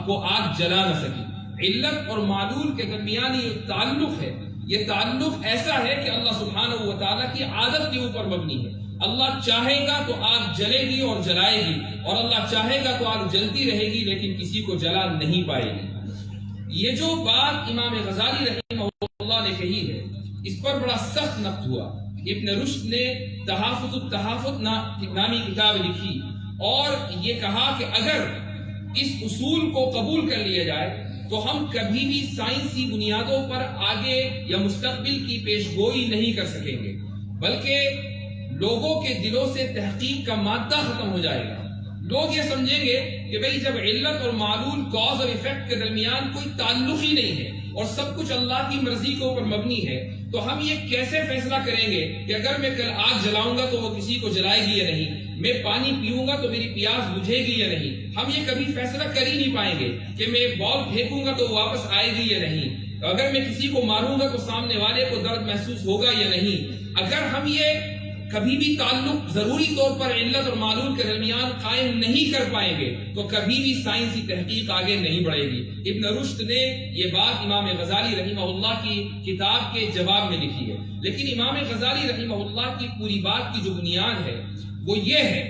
کو آگ جلا نہ سکی۔ علت اور معلول کے درمیان یہ تعلق ہے، یہ تعلق ایسا ہے کہ اللہ سبحانہ و تعالیٰ کی عادت کے اوپر مبنی ہے۔ اللہ چاہے گا تو آگ جلے گی اور جلائے گی، اور اللہ چاہے گا تو آگ جلتی رہے گی لیکن کسی کو جلا نہیں پائے گی۔ یہ جو بات امام غزالی رحمہ اللہ نے کہی ہے، اس پر بڑا سخت نقد ہوا۔ ابن رشد نے تحافظ التحافظ نامی کتاب لکھی اور یہ کہا کہ اگر اس اصول کو قبول کر لیا جائے تو ہم کبھی بھی سائنسی بنیادوں پر آگے یا مستقبل کی پیش گوئی نہیں کر سکیں گے، بلکہ لوگوں کے دلوں سے تحقیق کا مادہ ختم ہو جائے گا۔ لوگ یہ سمجھیں گے کہ بھئی جب علت اور معلول کاز اور ایفیکٹ کے درمیان کوئی تعلق ہی نہیں ہے اور سب کچھ اللہ کی مرضی کے اوپر مبنی ہے، تو ہم یہ کیسے فیصلہ کریں گے کہ اگر میں کل آگ جلاؤں گا تو وہ کسی کو جلائے گی یا نہیں، میں پانی پیوں گا تو میری پیاس بجھے گی یا نہیں۔ ہم یہ کبھی فیصلہ کر ہی نہیں پائیں گے کہ میں ایک بال پھینکوں گا تو وہ واپس آئے گی یا نہیں، اگر میں کسی کو ماروں گا تو سامنے والے کو درد محسوس ہوگا یا نہیں۔ اگر ہم یہ کبھی بھی تعلق ضروری طور پر علت اور معلول کے درمیان قائم نہیں کر پائیں گے تو کبھی بھی سائنسی تحقیق آگے نہیں بڑھے گی۔ ابن رشد نے یہ بات امام غزالی رحمہ اللہ کی کتاب کے جواب میں لکھی ہے، لیکن امام غزالی رحمہ اللہ کی پوری بات کی جو بنیاد ہے وہ یہ ہے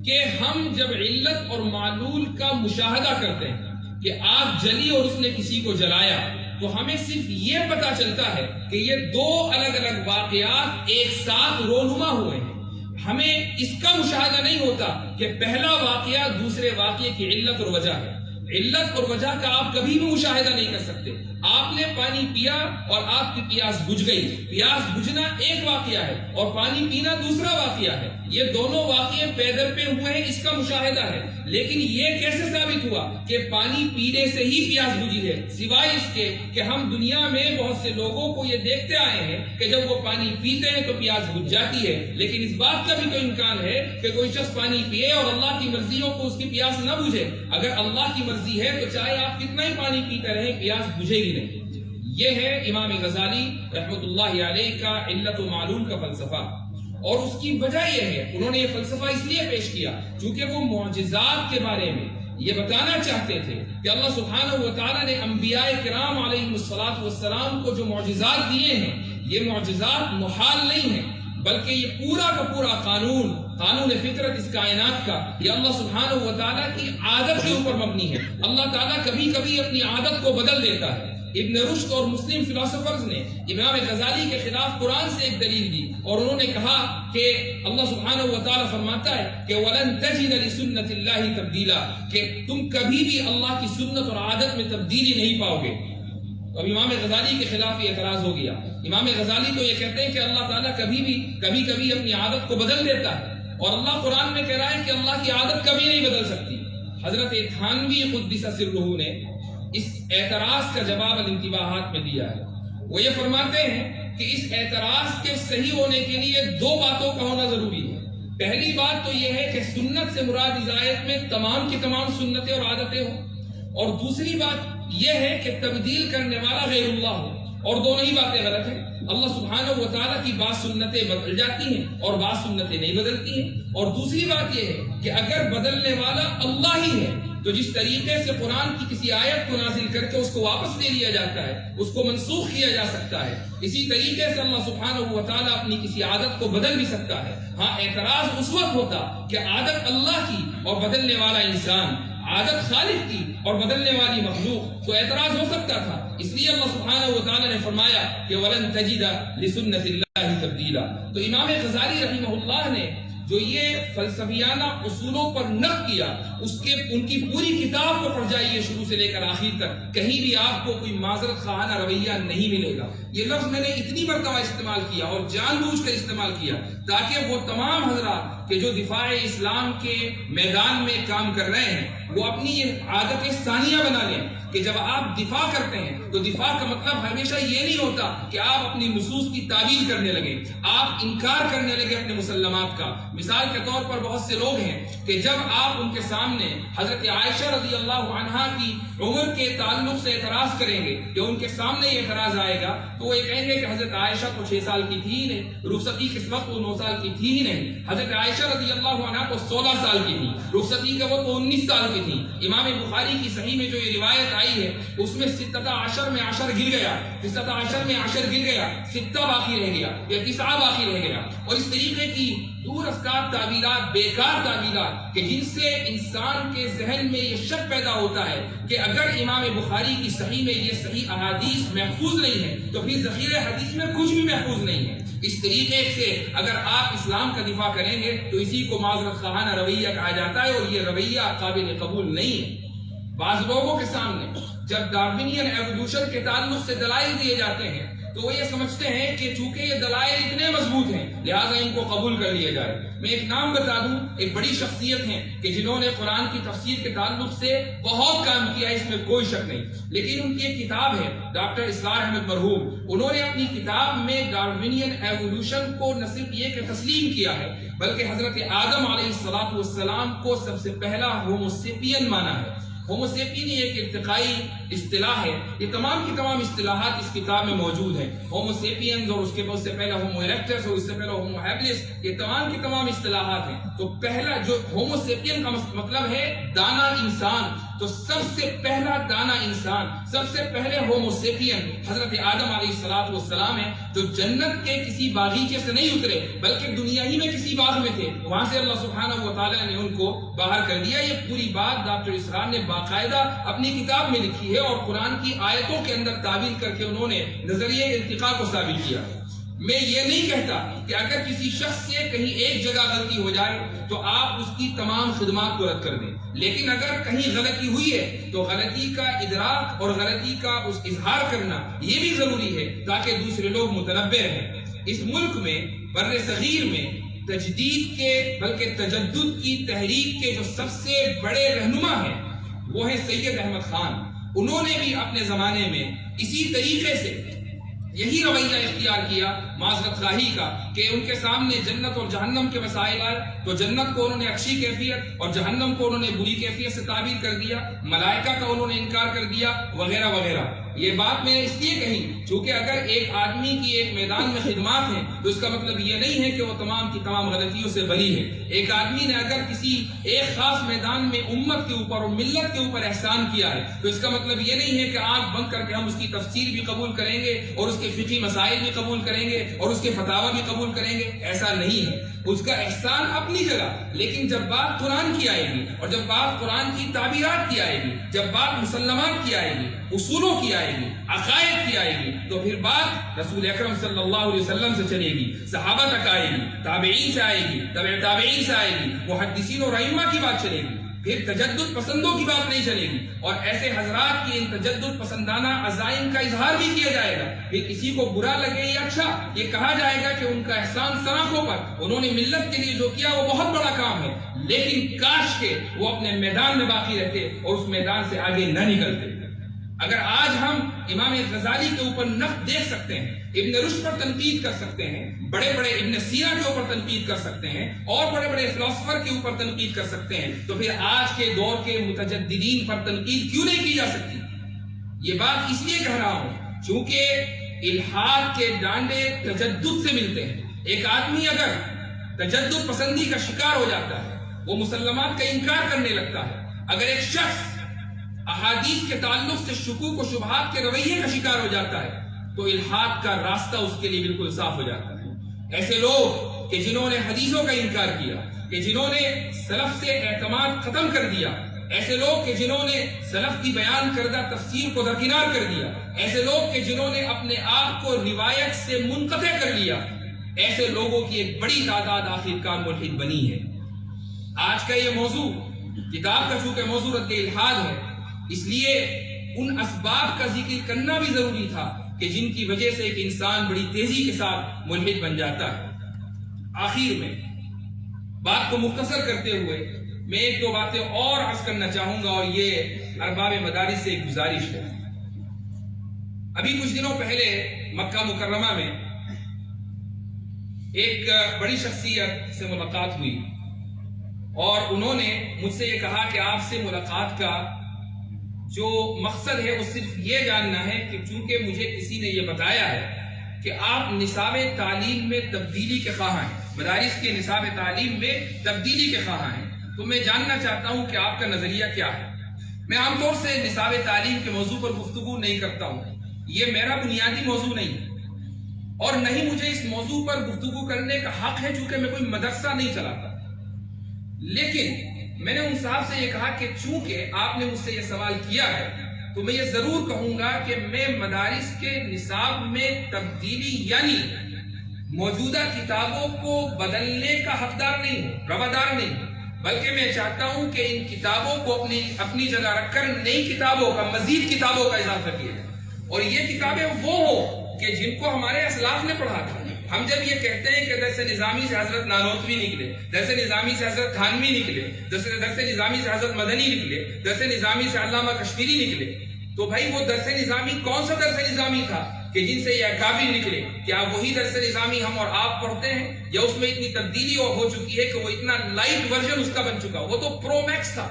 کہ ہم جب علت اور معلول کا مشاہدہ کرتے ہیں کہ آگ جلی اور اس نے کسی کو جلایا، تو ہمیں صرف یہ پتا چلتا ہے کہ یہ دو الگ الگ واقعات ایک ساتھ رونما ہوئے ہیں۔ ہمیں اس کا مشاہدہ نہیں ہوتا کہ پہلا واقعہ دوسرے واقعے کی علت اور وجہ ہے۔ علت اور وجہ کا آپ کبھی بھی مشاہدہ نہیں کر سکتے۔ آپ نے پانی پیا اور آپ کی پیاس بجھ گئی، پیاس بجھنا ایک واقعہ ہے اور پانی پینا دوسرا واقعہ ہے۔ یہ دونوں واقعے پیدر پہ ہوئے ہیں، اس کا مشاہدہ ہے، لیکن یہ کیسے ثابت ہوا کہ پانی پینے سے ہی پیاس بجھی ہے؟ سوائے اس کے کہ ہم دنیا میں بہت سے لوگوں کو یہ دیکھتے آئے ہیں کہ جب وہ پانی پیتے ہیں تو پیاس بجھ جاتی ہے، لیکن اس بات کا بھی تو امکان ہے کہ کوئی شخص پانی پیے اور اللہ کی مرضیوں کو اس کی پیاس نہ بجھے۔ اگر اللہ کی مرضی ہے تو چاہے آپ کتنا ہی پانی پیتے رہیں، پیاس بجھے گی نہیں۔ یہ ہے امام غزالی رحمۃ اللہ علیہ کا علت و معلول کا فلسفہ، اور اس کی وجہ یہ ہے، انہوں نے یہ فلسفہ اس لیے پیش کیا چونکہ وہ معجزات کے بارے میں یہ بتانا چاہتے تھے کہ اللہ سبحانہ و تعالیٰ نے انبیاء کرام علیہ السلام کو جو معجزات دیے ہیں، یہ معجزات محال نہیں ہیں، بلکہ یہ پورا کا پورا قانون فطرت اس کائنات کا یہ اللہ سبحانہ و تعالیٰ کی عادت کے اوپر مبنی ہے۔ اللہ تعالیٰ کبھی کبھی اپنی عادت کو بدل دیتا ہے۔ ابن رشد اور مسلم فلاسفرز نے امام غزالی کے خلاف قرآن سے ایک دلیل دی اور انہوں نے کہا کہ اللہ سبحانہ و تعالیٰ فرماتا ہے کہ وَلَن تَجِدَ لِسُنَّةِ اللَّهِ تَبْدِيلًا، کہ تم کبھی بھی اللہ کی سنت اور عادت میں تبدیلی نہیں پاؤ گے۔ اب امام غزالی کے خلاف یہ اعتراض ہو گیا۔ امام غزالی تو یہ کہتے ہیں کہ اللہ تعالیٰ کبھی کبھی اپنی عادت کو بدل دیتا ہے، اور اللہ قرآن میں کہہ رہا ہے کہ اللہ کی عادت کبھی نہیں بدل سکتی۔ حضرت تھانوی قدس سرہ نے اس اعتراض کا جواب الانتباہات میں دیا ہے۔ وہ یہ فرماتے ہیں کہ اس اعتراض کے صحیح ہونے کے لیے دو باتوں کا ہونا ضروری ہے۔ پہلی بات تو یہ ہے کہ سنت سے مراد اس آیت میں تمام کی تمام سنتیں اور عادتیں ہوں، اور دوسری بات یہ ہے کہ تبدیل کرنے والا غیر اللہ ہو، اور دونوں ہی باتیں غلط ہیں۔ اللہ سبحانہ و تعالیٰ کی بعض سنتیں بدل جاتی ہیں اور بعض سنتیں نہیں بدلتی ہیں، اور دوسری بات یہ ہے کہ اگر بدلنے والا اللہ ہی ہے تو جس طریقے سے قرآن کی کسی آیت کو نازل کر کے اس کو واپس لے لیا جاتا ہے، اس کو منسوخ کیا جا سکتا ہے، اسی طریقے سے اللہ سبحانہ و تعالیٰ اپنی کسی عادت کو بدل بھی سکتا ہے۔ ہاں اعتراض اس وقت ہوتا کہ عادت اللہ کی اور بدلنے والا انسان، عادت خالق کی اور بدلنے والی مخلوق، تو اعتراض ہو سکتا تھا۔ اس لیے اللہ سبحانہ و تعالیٰ نے فرمایا کہ وَلَن تَجِدَ لِسُنَّةِ اللَّهِ تَبْدِيلًا۔ تو امام غزالی رحمہ اللہ نے جو یہ فلسفیانہ اصولوں پر نقد کیا، ان کی پوری کتاب کو پڑھ جائیے شروع سے لے کر آخر تک، کہیں بھی آپ کو کوئی معذرت خواہانہ رویہ نہیں ملے گا۔ یہ لفظ میں نے اتنی مرتبہ استعمال کیا اور جان بوجھ کر استعمال کیا تاکہ وہ تمام حضرات کہ جو دفاع اسلام کے میدان میں کام کر رہے ہیں وہ اپنی یہ عادت ثانیہ بنا لیں کہ جب آپ دفاع کرتے ہیں تو دفاع کا مطلب ہمیشہ یہ نہیں ہوتا کہ آپ اپنی نصوص کی تعویل کرنے لگیں، آپ انکار کرنے لگے اپنے مسلمات کا۔ مثال کے طور پر بہت سے لوگ ہیں کہ جب آپ ان کے سامنے حضرت عائشہ رضی اللہ عنہا کی عمر کے تعلق سے اعتراض کریں گے، یا ان کے سامنے یہ اعتراض آئے گا تو وہ یہ کہیں گے کہ حضرت عائشہ تو 6 سال کی تھی ہی نہیں، رخصتی کے وقت وہ 9 سال کی تھی ہی نہیں، حضرت عائشہ رضی اللہ عنہا کو 16 سال کی تھی، رخصتی کے وقت وہ 19 سال کی تھیں. امام بخاری کی صحیح میں جو یہ روایت آئی ہے اس میں 16 میں 10 گر گیا، 16 میں 10 گر گیا، 6 باقی رہ گیا یا 9 باقی رہ گیا. اور اس طریقے کی دور افکار تعبیرات، بیکار تعبیرات کہ جن سے انسان کے ذہن میں یہ شک پیدا ہوتا ہے کہ اگر امام بخاری کی صحیح میں یہ صحیح احادیث محفوظ نہیں ہے تو پھر ذخیرہ حدیث میں کچھ بھی محفوظ نہیں ہے. اس طریقے سے اگر آپ اسلام کا دفاع کریں گے تو اسی کو معذرت خواہانہ رویہ کہا جاتا ہے، اور یہ رویہ قابل قبول نہیں ہے. بعض لوگوں کے سامنے جب ڈارونین ایوولوشن کے تعلق سے دلائل دیے جاتے ہیں تو وہ یہ سمجھتے ہیں کہ چونکہ یہ دلائل اتنے مضبوط ہیں لہٰذا ان کو قبول کر لیا جائے. میں ایک نام بتا دوں، ایک بڑی شخصیت ہیں کہ جنہوں نے قرآن کی تفسیر کے تعلق سے بہت کام کیا، اس میں کوئی شک نہیں، لیکن ان کی ایک کتاب ہے ڈاکٹر اسرار احمد مرحوم. انہوں نے اپنی کتاب میں ڈارونین ایوولوشن کو نہ صرف یہ کہ تسلیم کیا ہے بلکہ حضرت آدم علیہ السلام کو سب سے پہلا ہومو سیپین مانا ہے. ہومو سیپین ایک ارتقائی اصطلاح ہے. یہ تمام کی تمام اصطلاحات اس کتاب میں موجود ہیں. ہومو سیپینز اور اس کے بعد سے پہلے ہومو ایرکٹس اور اس سے پہلے ہومو ہیبلس، یہ تمام کی تمام اصطلاحات ہیں. تو پہلا جو ہومو سیپین کا مطلب ہے دانا انسان، تو سب سے پہلا دانا انسان، سب سے پہلے ہومو سیپین حضرت آدم علیہ السلام ہے، جو جنت کے کسی باغیچے سے نہیں اترے بلکہ دنیا ہی میں کسی باغ میں تھے، وہاں سے اللہ سبحانہ و تعالیٰ نے ان کو باہر کر دیا. یہ پوری بات ڈاکٹر اسرار نے باقاعدہ اپنی کتاب میں لکھی ہے اور قرآن کی آیتوں کے اندر تعبیر کر کے انہوں نے نظریہ ارتقاء کو ثابت کیا. میں یہ نہیں کہتا کہ اگر کسی شخص سے کہیں ایک جگہ غلطی ہو جائے تو آپ اس کی تمام خدمات کو رد کر دیں، لیکن اگر کہیں غلطی ہوئی ہے تو غلطی کا ادراک اور غلطی کا اس اظہار کرنا یہ بھی ضروری ہے تاکہ دوسرے لوگ متنبہ رہیں. اس ملک میں بر صغیر میں تجدید کے بلکہ تجدد کی تحریک کے جو سب سے بڑے رہنما ہیں وہ ہیں سید احمد خان. انہوں نے بھی اپنے زمانے میں اسی طریقے سے یہی رویہ اختیار کیا معذرت خواہی کا کہ ان کے سامنے جنت اور جہنم کے مسائل آئے تو جنت کو انہوں نے اچھی کیفیت اور جہنم کو انہوں نے بری کیفیت سے تعبیر کر دیا، ملائکہ کا انہوں نے انکار کر دیا وغیرہ وغیرہ. یہ بات میں نے اس لیے کہی چونکہ اگر ایک آدمی کی ایک میدان میں خدمات ہیں تو اس کا مطلب یہ نہیں ہے کہ وہ تمام کی تمام غلطیوں سے بری ہے. ایک آدمی نے اگر کسی ایک خاص میدان میں امت کے اوپر اور ملت کے اوپر احسان کیا ہے تو اس کا مطلب یہ نہیں ہے کہ آنکھ بند کر کے ہم اس کی تفسیر بھی قبول کریں گے اور اس کے فقہی مسائل بھی قبول کریں گے اور اس کے فتاوی بھی قبول کریں گے. ایسا نہیں ہے. اس کا احسان اپنی جگہ، لیکن جب بات قرآن کی آئے گی اور جب بات قرآن کی تعبیرات کی آئے گی، جب بات مسلمات کی آئے گی، اصولوں کی آئے گی، عقائد کی آئے گی، تو پھر بات رسول اکرم صلی اللہ علیہ وسلم سے چلے گی، صحابہ تک آئے گی، تابعین سے آئے گی، تابع تابعین سے آئے گی، محدثین اور ائمہ کی بات چلے گی. پھر تجدد پسندوں کی بات نہیں چلے گی اور ایسے حضرات کی ان تجدد پسندانہ عزائم کا اظہار بھی کیا جائے گا. پھر کسی کو برا لگے یا اچھا یہ کہا جائے گا کہ ان کا احسان سراخوں پر، انہوں نے ملت کے لیے جو کیا وہ بہت بڑا کام ہے، لیکن کاش کہ وہ اپنے میدان میں باقی رہتے اور اس میدان سے آگے نہ نکلتے. اگر آج ہم امام غزالی کے اوپر نقد دیکھ سکتے ہیں، ابن رشد پر تنقید کر سکتے ہیں، بڑے بڑے ابن سینا کے اوپر تنقید کر سکتے ہیں اور بڑے بڑے فلسفر کے اوپر تنقید کر سکتے ہیں، تو پھر آج کے دور کے متجددین پر تنقید کیوں نہیں کی جا سکتی؟ یہ بات اس لیے کہہ رہا ہوں چونکہ الحاد کے ڈانڈے تجدد سے ملتے ہیں. ایک آدمی اگر تجدد پسندی کا شکار ہو جاتا ہے، وہ مسلمات کا انکار کرنے لگتا ہے. اگر ایک شخص احادیث کے تعلق سے شکوک و شبہات کے رویے کا شکار ہو جاتا ہے تو الحاد کا راستہ اس کے لیے بالکل صاف ہو جاتا ہے. ایسے لوگ کہ جنہوں نے حدیثوں کا انکار کیا، کہ جنہوں نے سلف سے اعتماد ختم کر دیا، ایسے لوگ کہ جنہوں نے سلف کی بیان کردہ تفسیر کو درکنار کر دیا، ایسے لوگ کہ جنہوں نے اپنے آپ کو روایت سے منقطع کر لیا، ایسے لوگوں کی ایک بڑی تعداد آخرکار ملحد بنی ہے. آج کا یہ موضوع کتاب کا چونکہ موضوع رد الحاد ہے، اس لیے ان اسباب کا ذکر کرنا بھی ضروری تھا کہ جن کی وجہ سے ایک انسان بڑی تیزی کے ساتھ ملحد بن جاتا ہے. آخر میں بات کو مختصر کرتے ہوئے میں ایک دو باتیں اور عرض کرنا چاہوں گا اور یہ ارباب مدارس سے ایک گزارش ہے. ابھی کچھ دنوں پہلے مکہ مکرمہ میں ایک بڑی شخصیت سے ملاقات ہوئی اور انہوں نے مجھ سے یہ کہا کہ آپ سے ملاقات کا جو مقصد ہے وہ صرف یہ جاننا ہے کہ چونکہ مجھے کسی نے یہ بتایا ہے کہ آپ نصاب تعلیم میں تبدیلی کے خواہاں ہیں، مدارس کے نصاب تعلیم میں تبدیلی کے خواہاں ہیں، تو میں جاننا چاہتا ہوں کہ آپ کا نظریہ کیا ہے۔ میں عام طور سے نصاب تعلیم کے موضوع پر گفتگو نہیں کرتا ہوں، یہ میرا بنیادی موضوع نہیں ہے، اور نہیں مجھے اس موضوع پر گفتگو کرنے کا حق ہے چونکہ میں کوئی مدرسہ نہیں چلاتا۔ لیکن میں نے ان صاحب سے یہ کہا کہ چونکہ آپ نے مجھ سے یہ سوال کیا ہے تو میں یہ ضرور کہوں گا کہ میں مدارس کے نصاب میں تبدیلی یعنی موجودہ کتابوں کو بدلنے کا حقدار نہیں ہوں، روادار نہیں ہوں، بلکہ میں چاہتا ہوں کہ ان کتابوں کو اپنی جگہ رکھ کر نئی کتابوں کا، مزید کتابوں کا اضافہ کیا جائے، اور یہ کتابیں وہ ہوں کہ جن کو ہمارے اسلاف نے پڑھا تھا۔ ہم جب یہ کہتے ہیں کہ درس نظامی سے حضرت نانوتوی نکلے، درس نظامی سے حضرت تھانوی نکلے، درس نظامی سے حضرت مدنی نکلے، درس نظامی سے علامہ کشمیری نکلے، تو بھائی وہ درس نظامی کون سا درس نظامی تھا کہ جن سے یہ اکابر نکلے؟ کیا وہی درس نظامی ہم اور آپ پڑھتے ہیں، یا اس میں اتنی تبدیلی ہو چکی ہے کہ وہ اتنا لائٹ ورژن اس کا بن چکا؟ وہ تو پرو میکس تھا،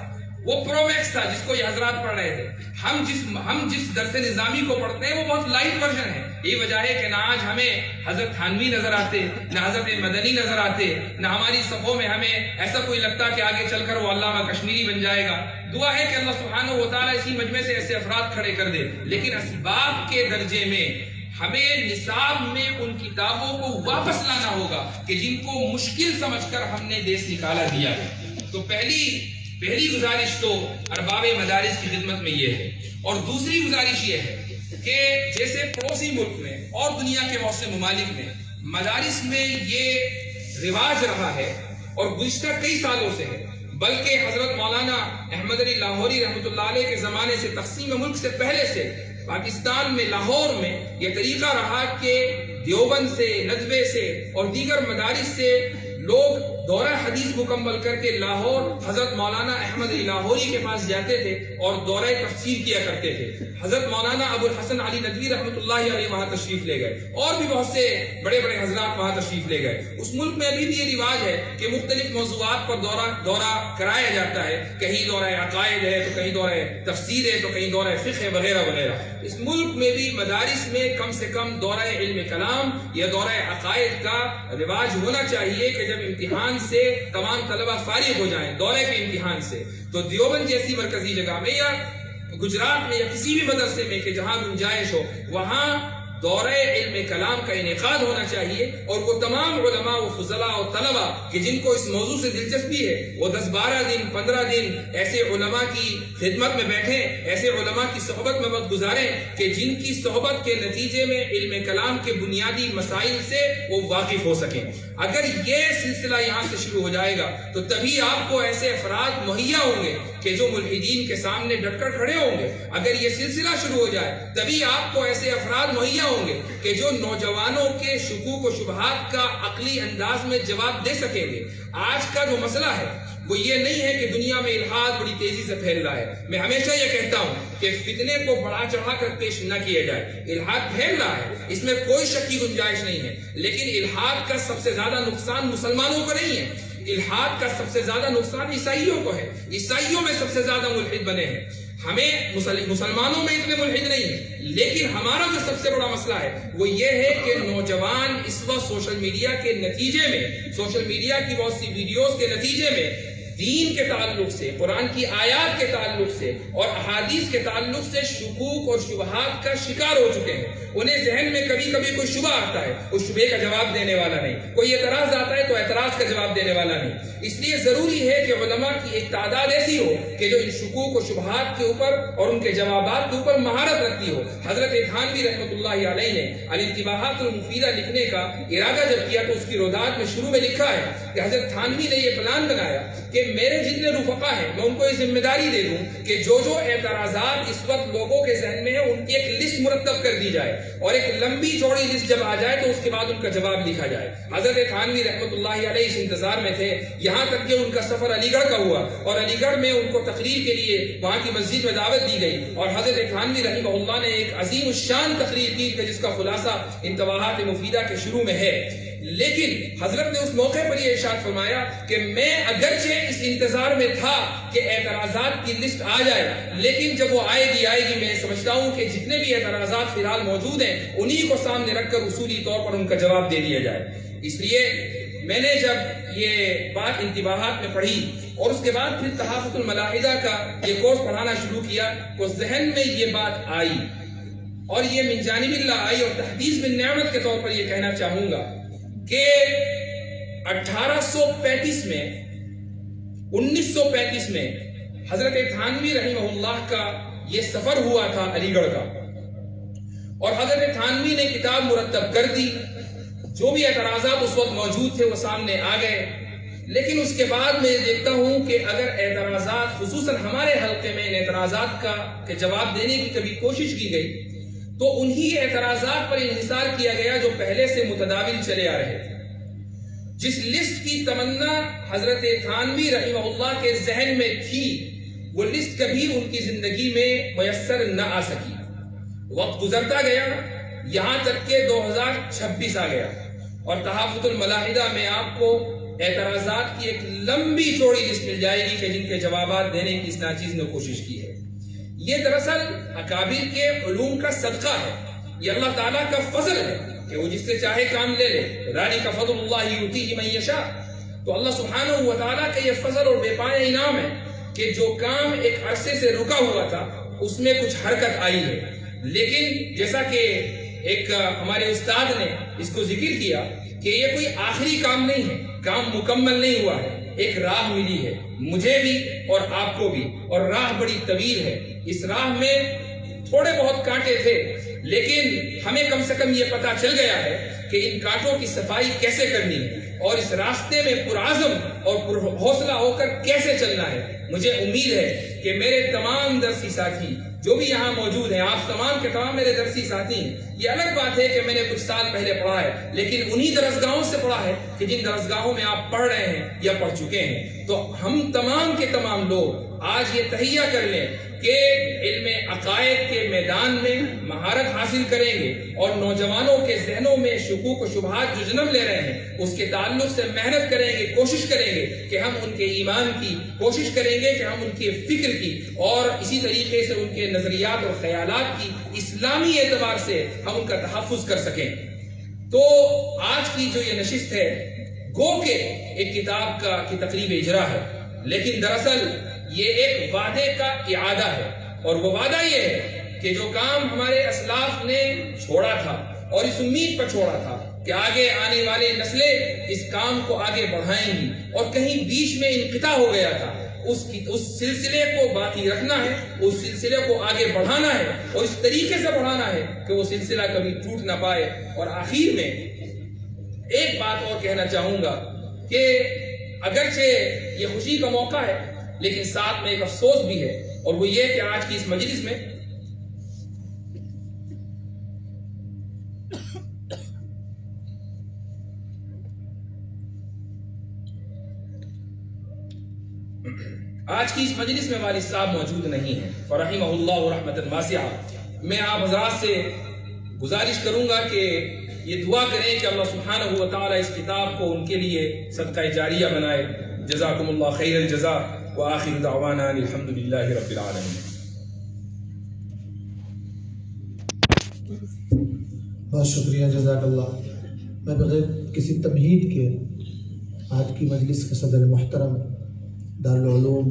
وہ پرو میکس تھا جس کو یہ حضرات پڑھ رہے تھے۔ ہم جس درس نظامی کو پڑھتے ہیں وہ بہت لائٹ ورژن ہے۔ یہ وجہ ہے کہ نہ آج ہمیں حضرت تھانوی نظر آتے، نہ حضرت مدنی نظر آتے، نہ ہماری صفوں میں ہمیں ایسا کوئی لگتا کہ آگے چل کر وہ علامہ کشمیری بن جائے گا۔ دعا ہے کہ اللہ سبحانہ و تعالیٰ اسی مجمع سے ایسے افراد کھڑے کر دے، لیکن اسباب کے درجے میں ہمیں نصاب میں ان کتابوں کو واپس لانا ہوگا کہ جن کو مشکل سمجھ کر ہم نے دیس نکالا دیا ہے۔ تو پہلی گزارش تو ارباب مدارس کی خدمت میں یہ ہے، اور دوسری گزارش یہ ہے کہ جیسے پڑوسی ملک میں اور دنیا کے بہت سے ممالک میں مدارس میں یہ رواج رہا ہے اور گزشتہ کئی سالوں سے ہے، بلکہ حضرت مولانا احمد علی لاہوری رحمۃ اللہ علیہ کے زمانے سے، تقسیم ملک سے پہلے سے پاکستان میں لاہور میں یہ طریقہ رہا کہ دیوبند سے، ندوے سے اور دیگر مدارس سے لوگ دورہ حدیث مکمل کر کے لاہور حضرت مولانا احمد علی لاہوری کے پاس جاتے تھے اور دورہ تفسیر کیا کرتے تھے۔ حضرت مولانا ابو الحسن علی ندوی رحمۃ اللہ علیہ وہاں تشریف لے گئے، اور بھی بہت سے بڑے بڑے حضرات وہاں تشریف لے گئے۔ اس ملک میں ابھی بھی یہ رواج ہے کہ مختلف موضوعات پر دورہ کرایا جاتا ہے، کہیں دورہ عقائد ہے تو کہیں دورہ تفسیر ہے تو کہیں دورہ فقہ ہے وغیرہ وغیرہ۔ اس ملک میں بھی مدارس میں کم سے کم دورہ علم کلام یا دورہ عقائد کا رواج ہونا چاہیے کہ جب امتحان سے تمام طلبہ فارغ ہو جائیں دورے کے امتحان سے، تو دیوبند جیسی مرکزی جگہ میں یا گجرات میں یا کسی بھی مدرسے میں کہ جہاں گنجائش ہو وہاں دورہ علم کلام کا انعقاد ہونا چاہیے، اور وہ تمام علماء و فضلاء و طلبہ کہ جن کو اس موضوع سے دلچسپی ہے وہ 10-12 دن 15 دن ایسے علماء کی خدمت میں بیٹھیں، ایسے علماء کی صحبت میں وقت گزاریں کہ جن کی صحبت کے نتیجے میں علم کلام کے بنیادی مسائل سے وہ واقف ہو سکیں۔ اگر یہ سلسلہ یہاں سے شروع ہو جائے گا تو تبھی آپ کو ایسے افراد مہیا ہوں گے کہ جو ملحدین کے سامنے ڈٹ کر کھڑے ہوں گے۔ اگر یہ سلسلہ شروع ہو جائے تبھی آپ کو ایسے افراد مہیا ہوں گے کہ جو نوجوانوں کے شکوک و شبہات کا عقلی انداز میں جواب دے سکیں گے۔ آج کا جو مسئلہ ہے وہ یہ نہیں ہے کہ دنیا میں الحاد بڑی تیزی سے پھیل رہا ہے۔ میں ہمیشہ یہ کہتا ہوں کہ فتنے کو بڑھا چڑھا کر پیش نہ کیا جائے۔ الحاد پھیل رہا ہے، اس میں کوئی شک کی گنجائش نہیں ہے، لیکن الحاد کا سب سے زیادہ نقصان مسلمانوں کو نہیں ہے، الحاد کا سب سے زیادہ نقصان عیسائیوں کو ہے۔ عیسائیوں میں سب سے زیادہ ملحد بنے ہیں، ہمیں مسلمانوں میں اتنے ملحد نہیں ہیں، لیکن ہمارا جو سب سے بڑا مسئلہ ہے وہ یہ ہے کہ نوجوان اس وقت سوشل میڈیا کے نتیجے میں، سوشل میڈیا کی بہت سی ویڈیوز کے نتیجے میں دین کے تعلق سے، قرآن کی آیات کے تعلق سے اور احادیث کے تعلق سے شکوک اور شبہات کا شکار ہو چکے ہیں۔ انہیں ذہن میں کبھی کبھی کوئی شبہ آتا ہے، اس شبہ کا جواب دینے والا نہیں، کوئی اعتراض آتا ہے تو اعتراض کا جواب دینے والا نہیں۔ اس لیے ضروری ہے کہ علماء کی ایک تعداد ایسی ہو کہ جو ان شکوک و شبہات کے اوپر اور ان کے جوابات کے اوپر مہارت رکھتی ہو۔ حضرت تھانوی رحمۃ اللہ علیہ نے الانتباہات المفیدہ لکھنے کا ارادہ جب کیا تو اس کی رودات میں شروع میں لکھا ہے کہ حضرت تھانوی نے یہ پلان بنایا کہ میرے جتنے رفقا ہیں میں ان کو یہ ذمہ داری دے دوں کہ جو اعتراضات اس وقت لوگوں کے ذہن میں ہیں ان کی ایک لسٹ مرتب کر دی جائے، اور ایک لمبی چوڑی لسٹ جب آ جائے تو اس کے بعد ان کا جواب لکھا جائے۔ حضرت تھانوی رحمۃ اللہ علیہ اس انتظار میں تھے، یہاں تک کہ ان کا سفر علی گڑھ کا ہوا اور علی گڑھ میں ان کو تقریر کے لیے وہاں کی مسجد میں دعوت دی گئی، اور حضرت تھانوی رحمہ اللہ نے ایک عظیم الشان تقریر کی جس کا خلاصہ انتباہات مفیدہ کے شروع میں ہے۔ لیکن حضرت نے اس موقع پر یہ ارشاد فرمایا کہ میں اگرچہ اس انتظار میں تھا کہ اعتراضات کی لسٹ آ جائے، لیکن جب وہ آئے گی میں سمجھتا ہوں کہ جتنے بھی اعتراضات فی الحال موجود ہیں انہی کو سامنے رکھ کر اصولی طور پر ان کا جواب دے دیا جائے۔ اس لیے میں نے جب یہ بات انتباہات میں پڑھی اور اس کے بعد پھر تحافظ الملاحدہ کا یہ کورس پڑھانا شروع کیا تو ذہن میں یہ بات آئی اور یہ من جانب اللہ آئی، اور تحدیث بن نعمت کے طور پر یہ کہنا چاہوں گا کہ 1935 میں حضرت تھانوی رحمہ اللہ کا یہ سفر ہوا تھا علی گڑھ کا، اور حضرت تھانوی نے کتاب مرتب کر دی، جو بھی اعتراضات اس وقت موجود تھے وہ سامنے آ گئے، لیکن اس کے بعد میں دیکھتا ہوں کہ اگر اعتراضات خصوصاً ہمارے حلقے میں ان اعتراضات کے جواب دینے کی کبھی کوشش کی گئی تو انہی اعتراضات پر انحصار کیا گیا جو پہلے سے متداول چلے آ رہے تھے۔ جس لسٹ کی تمنا حضرت تھانوی رحمہ اللہ کے ذہن میں تھی وہ لسٹ کبھی ان کی زندگی میں میسر نہ آ سکی۔ وقت گزرتا گیا، یہاں تک کہ 2026 آ گیا، اور تحافظ الملاحدہ میں آپ کو اعتراضات کی ایک لمبی چوڑی لسٹ مل جائے گی کہ جن کے جوابات دینے کی اس ناچیز نے کوشش کی ہے۔ یہ دراصل اکابر کے علوم کا صدقہ ہے، یہ اللہ تعالیٰ کا فضل ہے کہ وہ جس سے چاہے کام لے لے، ذالک فضل اللہ یؤتیہ من یشاء۔ تو اللہ سبحانہ و تعالیٰ کا یہ فضل اور بے پایا انعام ہے کہ جو کام ایک عرصے سے رکا ہوا تھا اس میں کچھ حرکت آئی ہے، لیکن جیسا کہ ایک ہمارے استاد نے اس کو ذکر کیا کہ یہ کوئی آخری کام نہیں ہے، کام مکمل نہیں ہوا ہے، ایک راہ ملی ہے مجھے بھی اور آپ کو بھی، اور راہ بڑی طویل ہے۔ اس راہ میں تھوڑے بہت کانٹے تھے، لیکن ہمیں کم سے کم یہ پتا چل گیا ہے کہ ان کانٹوں کی صفائی کیسے کرنی ہے اور اس راستے میں پرعزم اور حوصلہ ہو کر کیسے چلنا ہے۔ مجھے امید ہے کہ میرے تمام درسی ساتھی جو بھی یہاں موجود ہیں، آپ تمام کے تمام میرے درسی ساتھی ہیں، یہ الگ بات ہے کہ میں نے کچھ سال پہلے پڑھا ہے، لیکن انہی درسگاہوں سے پڑھا ہے کہ جن درسگاہوں میں آپ پڑھ رہے ہیں یا پڑھ چکے ہیں۔ تو ہم تمام کے تمام لوگ آج یہ تہیہ کر لیں کہ علم عقائد کے میدان میں مہارت حاصل کریں گے، اور نوجوانوں کے ذہنوں میں شکوک و شبہات جو جنم لے رہے ہیں اس کے تعلق سے محنت کریں گے، کوشش کریں گے کہ ہم ان کے ایمان کی، کوشش کریں گے کہ ہم ان کے فکر کی، اور اسی طریقے سے ان کے نظریات اور خیالات کی اسلامی اعتبار سے ہم ان کا تحفظ کر سکیں۔ تو آج کی جو یہ نشست ہے گو کہ ایک کتاب کی تقریب اجرا ہے، لیکن دراصل یہ ایک وعدے کا اعادہ ہے، اور وہ وعدہ یہ ہے کہ جو کام ہمارے اسلاف نے چھوڑا تھا اور اس امید پر چھوڑا تھا کہ آگے آنے والے نسلیں اس کام کو آگے بڑھائیں گی، اور کہیں بیچ میں انقطاع ہو گیا تھا، اس سلسلے کو باقی رکھنا ہے، اس سلسلے کو آگے بڑھانا ہے، اور اس طریقے سے بڑھانا ہے کہ وہ سلسلہ کبھی ٹوٹ نہ پائے۔ اور آخر میں ایک بات اور کہنا چاہوں گا کہ اگرچہ یہ خوشی کا موقع ہے لیکن ساتھ میں ایک افسوس بھی ہے، اور وہ یہ کہ آج کی اس مجلس میں والد صاحب موجود نہیں ہیں، فرحمہ اللہ رحمۃ واسعہ۔ میں آپ حضرات سے گزارش کروں گا کہ یہ دعا کریں کہ اللہ سبحانہ و تعالی اس کتاب کو ان کے لیے صدقہ جاریہ بنائے۔ جزاکم اللہ خیر الجزاء، وآخر دعوانا الحمدللہ رب العالمین۔ بہت شکریہ، جزاک اللہ۔ میں بغیر کسی تمہید کے آج کی مجلس کے صدر محترم دارالعلوم